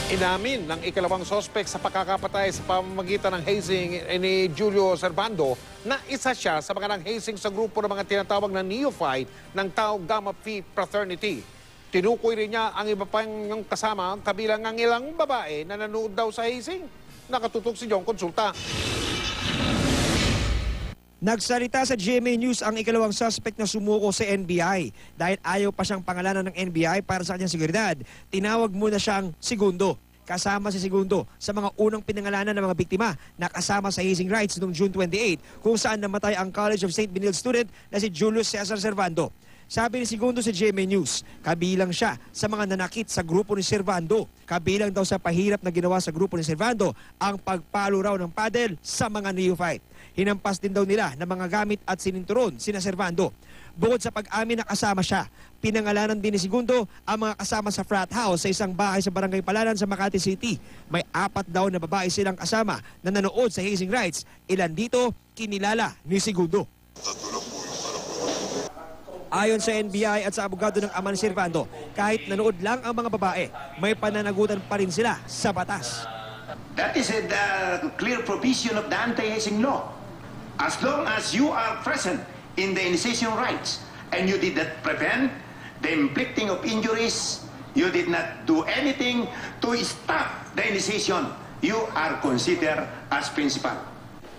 Inamin ng ikalawang sospek sa pagkakapatay sa pamamagitan ng hazing ni Julio Servando na isa siya sa mga nang-hazing sa grupo ng mga tinatawag na neophyte ng Tau Gamma Phi Fraternity. Tinukoy rin niya ang iba pang kasama kabilang ang ilang babae na nanood daw sa hazing. Nakatutok si John Consulta. Nagsalita sa GMA News ang ikalawang suspect na sumuko sa NBI. Dahil ayaw pa siyang pangalanan ng NBI para sa kanyang seguridad, tinawag muna siyang Segundo. Kasama si Segundo sa mga unang pinangalanan ng mga biktima na kasama sa hazing rights noong June 28 kung saan namatay ang College of St. Benilde student na si Julius Cesar Servando. Sabi ni Segundo sa GMA News, kabilang siya sa mga nanakit sa grupo ni Servando. Kabilang daw sa pahirap na ginawa sa grupo ni Servando ang pagpalo raw ng paddle sa mga neophyte. Hinampas din daw nila ng mga gamit at sininturon sina Servando. Bukod sa pag-amin na kasama siya, pinangalanan din ni Segundo ang mga kasama sa frat house sa isang bahay sa Barangay Palanan sa Makati City. May 4 daw na babae silang kasama na nanood sa hazing rights. Ilan dito kinilala ni Segundo. Ayon sa NBI at sa abogado ng ama ni Servando, kahit nanood lang ang mga babae, may pananagutan pa rin sila sa batas. That is the clear provision of the anti-hazing law. As long as you are present in the initiation rights and you did not prevent the inflicting of injuries, you did not do anything to stop the initiation, you are considered as principal.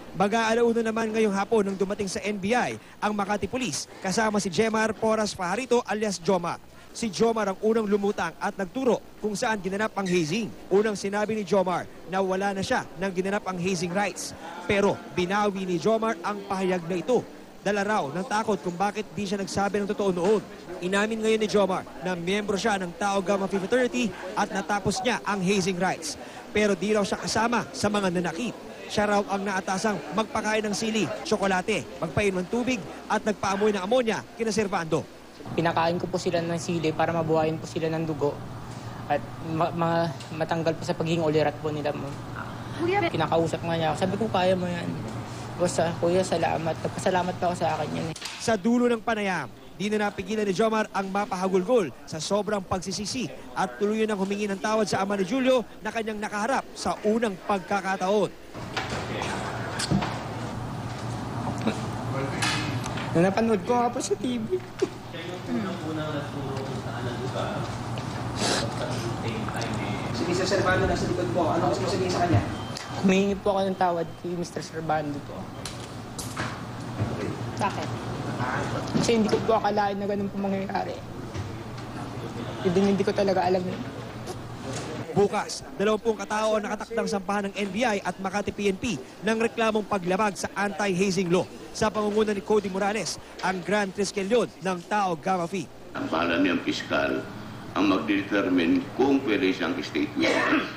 Baga-alauna naman ngayong hapon nang dumating sa NBI ang Makati Police kasama si Jemar Porras Fajarito alias Jomar. Si Jomar ang unang lumutang at nagturo kung saan ginanap ang hazing. Unang sinabi ni Jomar na wala na siya nang ginanap ang hazing rights. Pero binawi ni Jomar ang pahayag na ito. Dala raw ng takot kung bakit di siya nagsabi ng totoo noon. Inamin ngayon ni Jomar na miyembro siya ng Tau Gamma Phi Fraternity at natapos niya ang hazing rights. Pero di raw siya kasama sa mga nanakit. Siya raw ang naatasang magpakain ng sili, tsokolate, magpainom ng tubig at nagpaamoy ng amonya kina Servando. Pinakain ko po sila ng sili para mabuhayin po sila ng dugo at matanggal po sa pagiging ulirat po nila. Kinakausap nga niya ako. Sabi ko, kaya mo yan. Basta, kuya, salamat. Nagpasalamat pa ako sa akin yan. Sa dulo ng panayam, di na napigilan ni Jomar ang mapahagulgol sa sobrang pagsisisi at tuluyan ng humingi ng tawad sa ama ni Julio na kanyang nakaharap sa unang pagkakataon. Napanood ko nga po sa TV. Si Mr. Servando nasa likod po. Ano gusto mo sabihin sa kanya? Humingi po ako ng tawad kay Mr. Servando po. Bakit? Kasi hindi ko po akalain na ganun po mangyayari. Hindi ko talaga alam yun. Bukas, 20 katao ang nakatakdang sampahan ng NBI at Makati PNP ng reklamong paglabag sa anti-hazing law sa pangunguna ni Cody Morales, ang Grand Triskelion ng Tau Gamma Phi. Ang pangalan niyang piskal ang magdetermine kung pwede siyang state witness.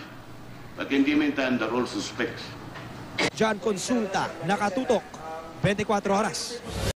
But hindi maintain the role suspects. John Consulta, nakatutok, 24 oras.